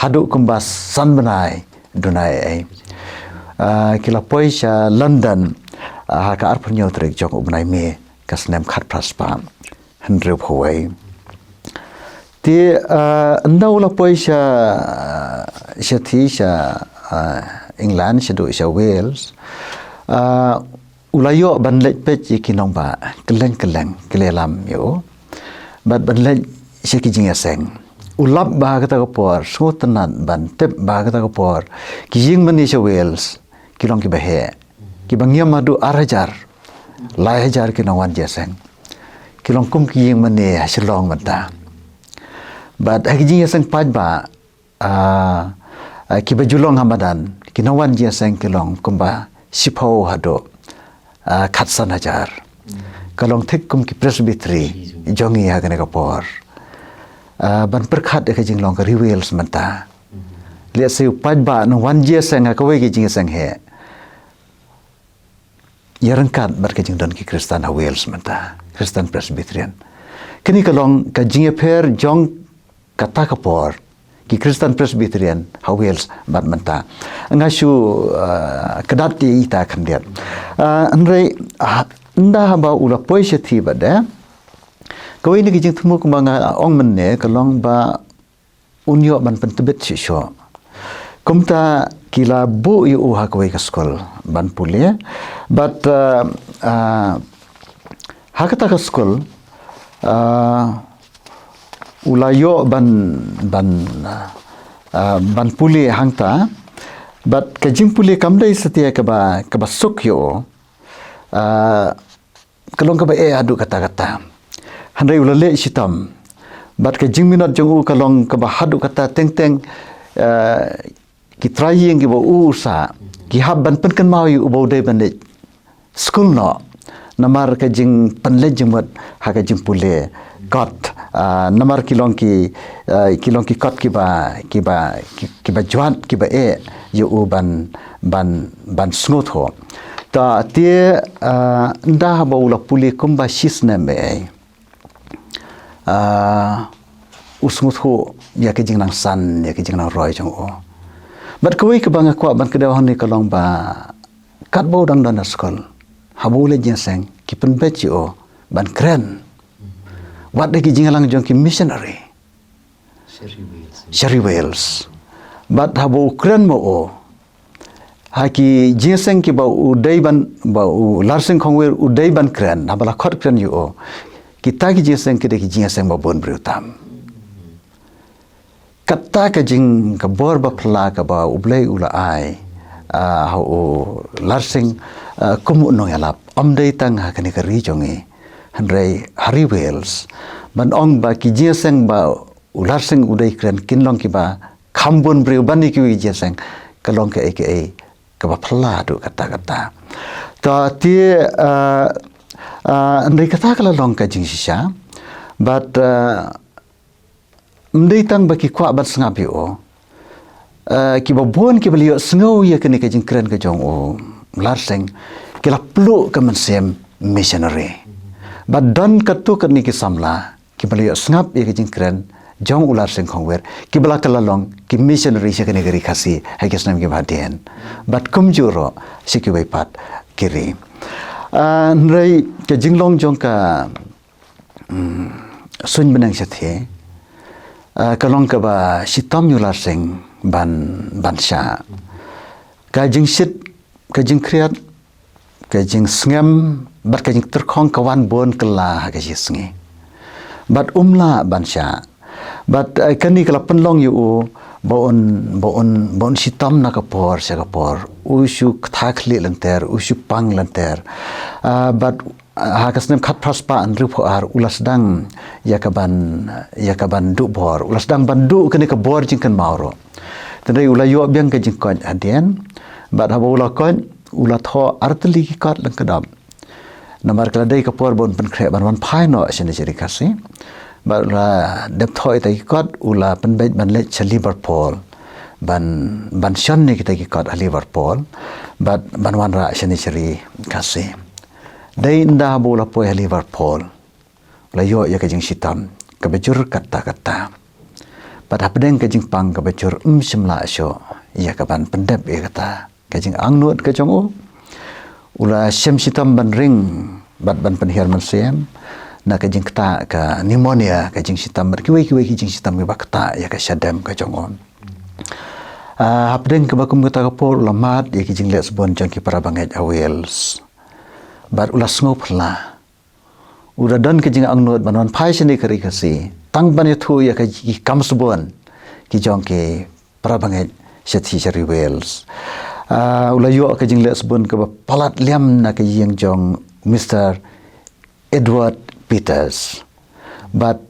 hadu kumba san banai dunai ai kila poisha London ka arpunyo trek jok ubnai me kasnem khat praspa handru phawai ti ndaula poisha shathi sha England sha do sha Wales ulayo ban lej pech ye kinong ba keleng kelelam yo bat ban lej se ki jing seng ulap ba kata ko por sotenat ban tep ba kata ko por ki jing mani se Wales kilong ki bahe ki bangiam madu arajar lai hajar kinong wan je seng kilong kum ki jing mani hasilong mata bat ki jing seng paj ba ki bajulong hamadan kinong wan je seng kilong kumba sipau hado khatsan hajar kalong thik kum ki presbytery jongi ha kene kapor ban perkhat ke jing long ka Wales manta le se upaj ba no wan je seng ka we ki jing seng he yarangkat bar ke jing don ki Kristen ha Wales manta Kristen Presbyterian kini kalong ka jing pher jong kata kapor ki Kristen Presbyterian ha Wales bat manta ngashu kedat ti ita khandiat anrei nda ba ula poise thi bada kawai ni kijing thumu kumanga ong menne kalong ba unyo ban pentebet shisho kumta kila bu yu ha kawai ka skol ban pulia but hakata ka skol ulayo ban puli hangta but kajing puli kamdai setia ka ba suk yo kalong ka ba adu kata-kata handai ulale sitam but kajing minat jong kalong ka ba hadu kata teng ki trying ki ba usa ki habban penkan mau yu ubau dai ban school no namar kajing panle jemut ha kajing puli got namar kilong ki kot ki ba juan ki ba yu ban snot ho ta tie nda ba ula puli kumba shisna me usngot ho ya ke jing nang san ya ke jing nang roi jong o bat koi ke bang kwa ban kedaw ni kalong ba kat bo dang dan skol habule jenseng ki pen bechi o ban kren wat de ki jing lang jong ki missionary Sherry Wales bat habo kren mo o haki jenseng ki ba udai ban ba larseng khongwer udai ban kren habala khot kren yu o kita ki jenseng ki de ki jenseng ba bon brutam kata ka jing ka bor ba phla ka ba ublai ula ai ha o larseng kumu no yalap omdei tang ha kani ka ri jongi handrei Harry Wales ban ong ba ki jenseng ba ularseng udai kren kinlong ki ba khambon breu bani ki jenseng kalong ka aka ka ba phla du kata-kata ta ti andai kata kala long ka jing sisa but mdei tang ba ki kwa bat sngap yo ki ba bon ki beliau sngau ya kini ka jing kren ka jong o larseng kila plu ka mensem missionary but don ka tu ka ni ki samla ki beliau sngap ya ka jing kren jong ular seng khongwer ki bala kala long ki missionary se kini gari khasi hai ki snam ki baden but kum juro se ki pat kiri nrei ke jinglong jong ka sun benang sathe kalong ka ba sitam yular seng ban sha ka jing sit ka jing kriat ka jing sngam bat ka jing terkhong kawan bon kala ha ka jisngi bat umla ban sha but kani kala penlong yu bon sitam na kapor sa kapor usyu thakli lenter usyu pang lenter but ha kasnem khat praspa an rupo ar ulasdang yakaban du bor ulasdang bandu kani ka bor jingkan mauro tendai ulayo biang ka jingkon adian but ha ula kon ula tho artli ki kat lang kadam namar kala dai kapor bon pen khre ban wan phai no sene jeri kasi but la dep thoi tai kot ula pen bet ban le Liverpool ban shan ni kita ki kot Liverpool but ban wan ra sene jeri kasi dai nda bola poi Liverpool la yo ya ka jing sitam ka bejur kata-kata pada pedeng ka jing pang ka bejur simla syo ya ka ban pendep ya kata ka jing angnut ka jong o ula sem sitam ban ring ban penhiar man sem na ka jing kata ka pneumonia ka jing sitam ber kiwai ki jing sitam ba kata ya ka syadam ka jong on hapdeng ka bakum kata ka por lamat ya ki jing les bon jong ki para bangai Wales bar ulah ngop la udah dan ke jing ang not banon phai sini kari kasi tang ban thu ya ka ki kam subon ki jong ke prabangai sethi sari Wales ulah yo ke jing le subon ke palat liam na ke jing jong Mr. Edward Peters but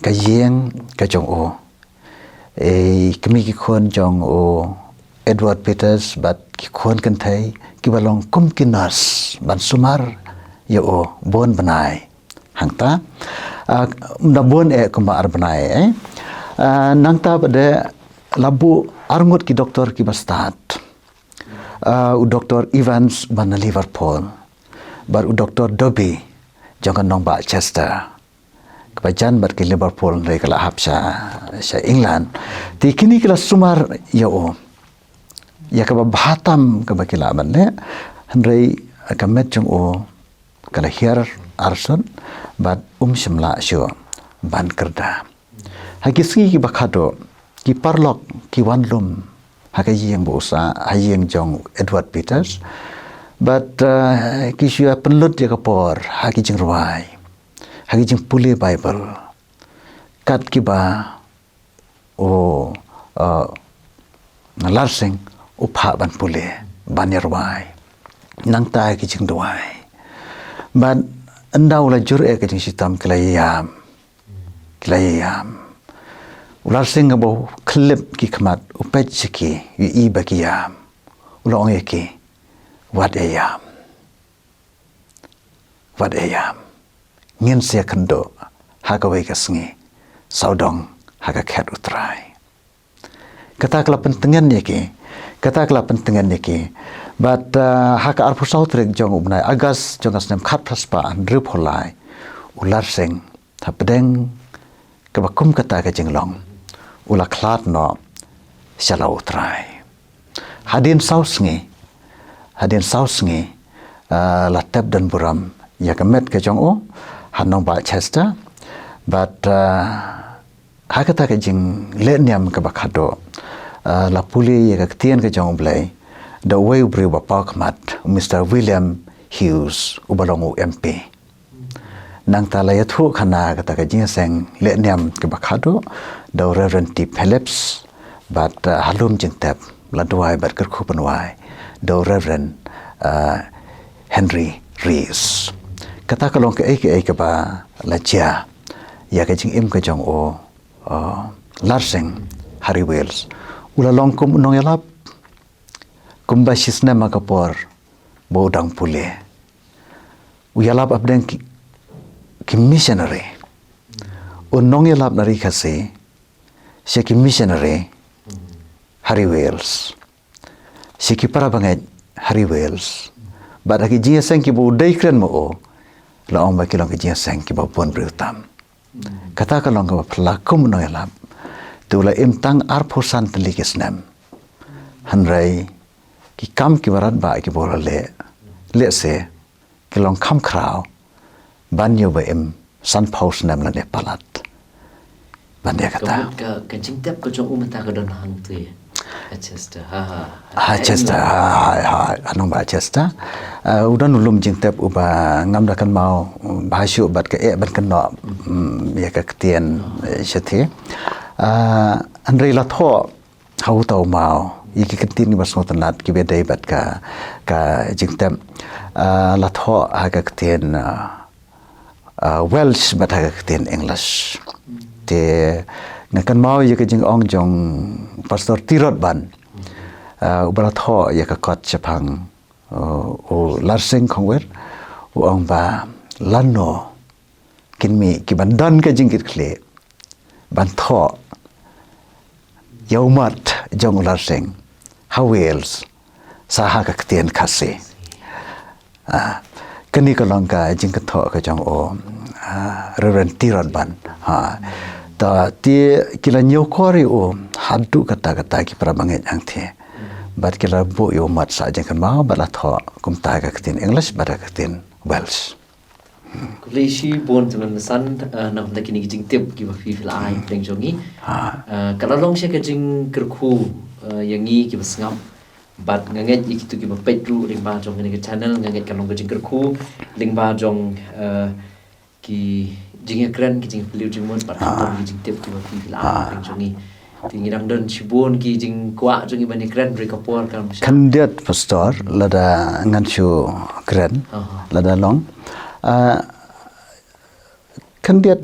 ka jing ka jong o kami ki khon jong o Edward Peters but ki khon kan thai ki balong kum kinas ban sumar ya o bon banai hangta da bon kumba ar banai nangta pada labu arngut ki doktor ki bastat u doktor Evans ban Liverpool bar u doktor Dobby jangan nong ba Chester kebajan bar ki Liverpool re kala hapsa sa England ti kini kala sumar ya o ya ka bahatam ka bakila ban le handrei ka met jong o kala hier arson bat shimla syo ban kerda hagisi ki bakado ki parlok ki wanlum hagayi yang bosa hayeng jong Edward Peters but ki sya penlut ya kapor hagi jing ruai hagi jing puli Bible kat ki ba o larsing upha ban puli ban yarwai nang tai ki jing duai ban endau la jur ke jing sitam kelayam ular sing bo klip ki khamat upet chiki i bakiyam ulong ki wat ayam ngin sia kendo hagawe kasngi saudong haga khat utrai kata kala pentingan ki but haka arpu sautrek jong ubnai agas jong asnem khat praspa andrup holai ular sing thapdeng kabakum kata ka jinglong ula klat no shalau trai hadin sausngi la tap dan buram ya kamet ka jong o hanong ba Chester but hakata ka jing leniam ka bakado la puli ya ka tien ka jong blai the way bri ba pakmat Mr. William Hughes ubalong MP nang talaya thu khana ka ka jing seng leniam ka bakado the Reverend T. Phillips but halum jing tap la duai bar ker khupanwai the Reverend Henry Rees kata kalong ke ka ba la chia ya ka jing im ka jong o larsing Harry Wales ula longkum nong yalap kumba sisna makapor bodang pule uyalap abdeng ki missionary unong yalap nari khase se ki missionary Harry Wales se ki para bangai Harry Wales bada ki jia sang ki bo dai kren mo o la ong ba ki long ki jia sang ki bo pon brutam kata ka long ka pelakum no yalap tula imtang arposan telikisnam hanrai ki kam ki barat ba ki bora le se ki long kam krau ban yo ba im san paus nam la ne palat ban dia kata ka jing tap ko jong umata ka don hang tu Chester Chester anong ba Chester udan ulum jing tap uba ngam da kan mau bahasyu bat ka ban kan no ya ka tien sethi andre la tho hau tau mau iki kentin bas ngotanat ki bedai bat ka jing tap la tho ha ka tien Welsh bat ha ka tien English te ngakan mau ya ka jing ong jong pastor tirot ban ubala tho ya ka kot chapang o larsing khongwer o ong ba lano kinmi ki bandan ka jing kit khle ban tho yaumat jong larsing ha Wales saha ka tien khase kani ka langka jing ka tho ka jong o Reverend tirot ban ta ti kila nyokori o hadu kata ki prabanget ang the bat kila bo yo mat sa jeng kan mau bala tho kum ta ka tin English bada ka tin Welsh Kuleshi bon tunan san nam da kini jing tip ki ba fi fil ai teng jongi kala long she ka jing kerku yangi ki basngam but nganget ikitu ki bapet ru ring ba jong ni channel nganget kanong ke jingker khu ling ba jong ki jing ekran ki jing peliu jing mon pat ki jing tip ki ba fi la ring jong ni tingi dang don chibun ki jing kwa jong i ban ekran ri kapor kam kandiat pastor lada nganchu keren lada long kandiat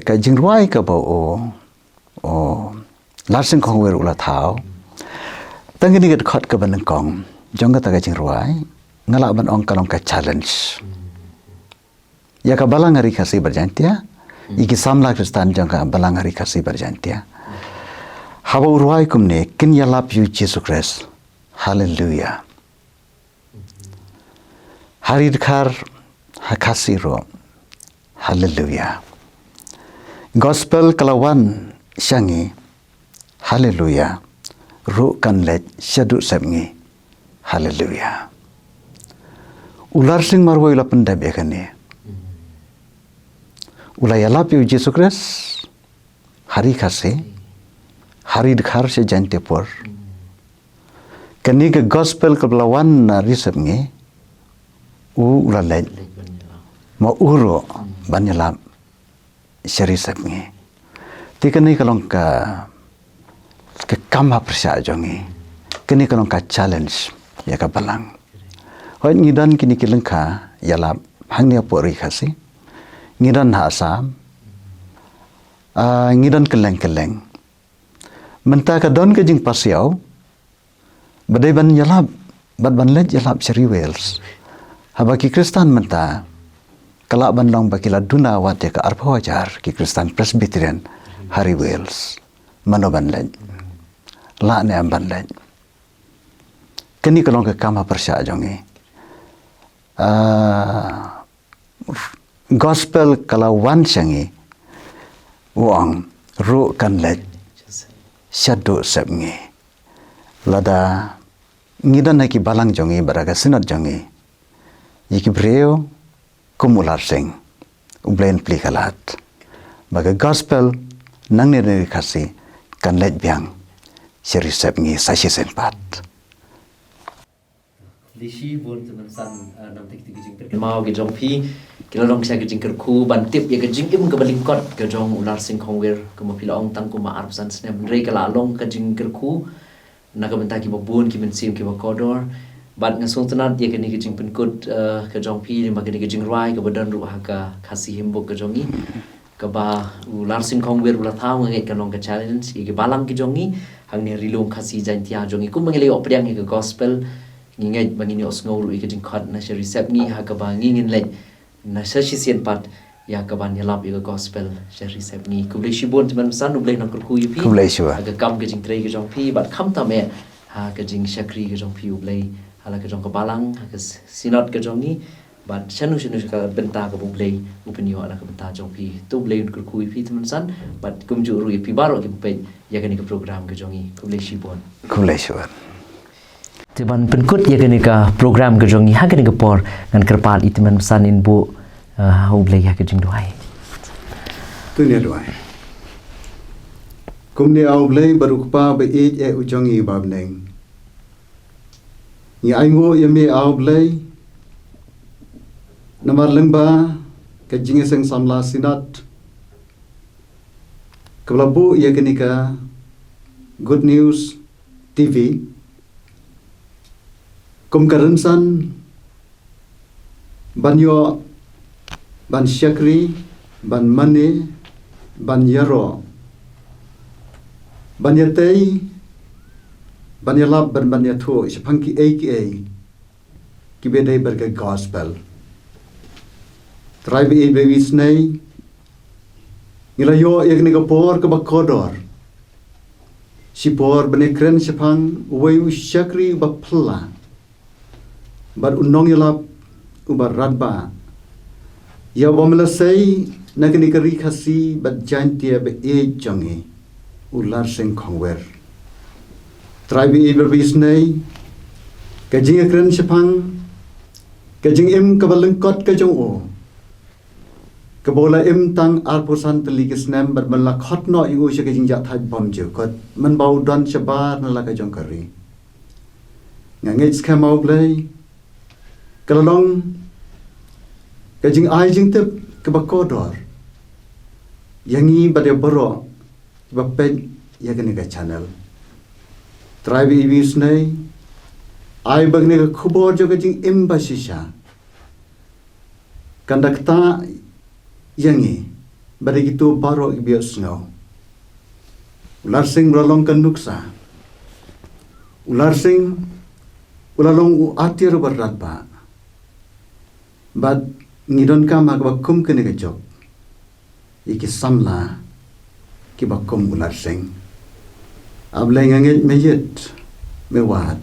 ka jingruai ka ba o larsing khong wer ula thao tangini get khot ka ban kong jong ka ta ka jingruai ngala ban ong kalong ka challenge ya ka balang hari kasi berjantia iki samla kristan jong ka balang hari kasi berjantia hawa urwai kumne kin ya lap you Jesus Christ hallelujah hari dekhar hakasi ro hallelujah gospel kalawan syangi hallelujah ru kan let syadu sabngi hallelujah ular sing marwai la pendab yakane ulaya lap you Jesus Christ hari khase hari dekhar se jante por kani ke gospel kalawan na risabngi ulalaj ma uro banyalam syarisabngi tikani kalong ka kama persya jongi kini kalong ka challenge ya ka balang hoi ngidan kini kilengka yala hangnya pori khasi ngidan hasam ngidan keleng menta ka don ka jing pasiau badai ban yalap bad ban let yalap seri wales habaki kristan menta kalak ban long bakila duna wat ya ka arpa wajar ki kristan presbyterian hari wales mano ban let la ne ban let kini kalong ka kama persya jongi gospel kalawan syangi uang ru kan let syadu sabngi lada ngidan ki balang jongi baraga sinat jongi yiki breo kumular sing ublen plikalat baga gospel nang ne kasi kan let biang seri sabngi sashi senpat Lishi bon teman san nam tik tik jing mau ke jong pi kila long sia ke jing ku ban tip ya ke jing im ke balingkot ke jong ular sing khongwer ke mo pila ong tang ku ma arp san snem rei kala long ke jing ku na ka benta ki babun ki men sim ki ba kodor bat ngasung tenat ya ke ni ke jing penkut ke jong pi ni ma ke ni ke jing rai ke badan ru ha ka khasi himbok ke jongi ke ba ular sing khongwer ular thau ngai ke long ke challenge ke balang ki jongi hang ni rilong khasi jantia jongi ku mengele opriang ke gospel ngingai bangini osngau ru ikajing khat na shari sep ni ha ka ba ngingin le na sashi sien pat ya ka ban yalap ika gospel shari sep ni kuble shibon teman san uble na ku yupi kuble shwa ha ka kam ke jing trei ke jong pi bat kham ta me ha ka jing shakri ke jong pi uble hala ke jong ka balang ha ka sinot ke jong ni bat shanu ka benta ka uble upinyo ala ka benta jong pi tu uble ku yupi teman san bat kumju ru yupi baro ke pe ya ka ni ka program ke jong ni kuble shibon kuble shwa Tiban penkut ya kini ka program ke jongi ha kini ke por ngan kerpal itiman pesan in bu ublay ya ke jing duai. Tu ni duai. Kum ni ublay baru kupa be ujongi babneng. Ni aingo ya me ublay namar lengba ke jinge seng samla sinat. Keblabu ya kini ka Good News TV. Kum karensan banyo ban syakri ban mane ban yaro ban yatei ban yalab ban yatho sepangki aka kibedai berga gospel tribe e baby snai nilayo yakni kapor ke bakodor sipor benekren sepang wayu syakri bapla bar unong yalap ubar radba ya wamlasai nakni kari khasi bat jantia be e jongi ular sing khongwer tribe e berbisnai kajing akren sepang kajing im kabalengkot kajong o kabola im tang arpusan teli kisnem bat malakot no ingu kajing jat thaj bom je kot man bau don shabar nala kajong kari ngangit skemau play kalong kajing ai jing tep ke bakodor yangi bade boro bapen yagani ga channel tribe ibis nei ai bagne ga khubor jo kajing embassy sha kandakta yangi bade gitu baro ibios ngau ular sing rolong kan nuksa ular sing ulalong u atir berat ba bad ngidon ka magbakum kene ke jok iki samla ki bakum ular sing able ngangit mejit mewat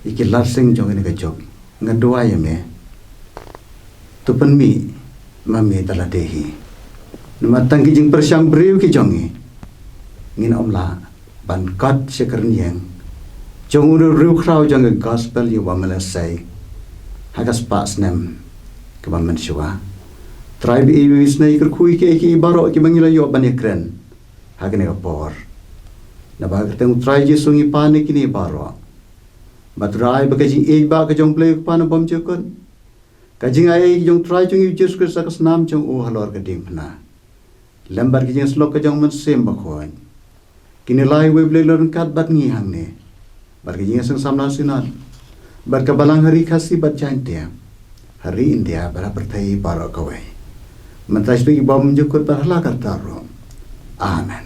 iki lar sing jong ne ke jok ngadua ya me tupen mi mami taladehi numatang ki jing persyang briu ki jongi ngin omla ban kat sekernieng jong uru riu krau jong gospel yu wamela say hagas pas nem ke bamen shwa tribe ibis na ikir kui ke ki baro ki mangila yo ban ekren hagne por na ba keteng try je sungi pane kini baro batrai ba kaji ek ba ka jong play pan bom chukun kajing ai jong try jong yu Jesus Christ nam jong o halor ka dim na lembar ki jeng slok ka jong men sem ba khoin kini lai we blay lorun kat bat ngi hang ne bar ki jeng sang samna sinan bar ka balang hari khasi bat jantia hari India bara pertai baro kawai mentas tu ibam jukut parhala kartaro amen.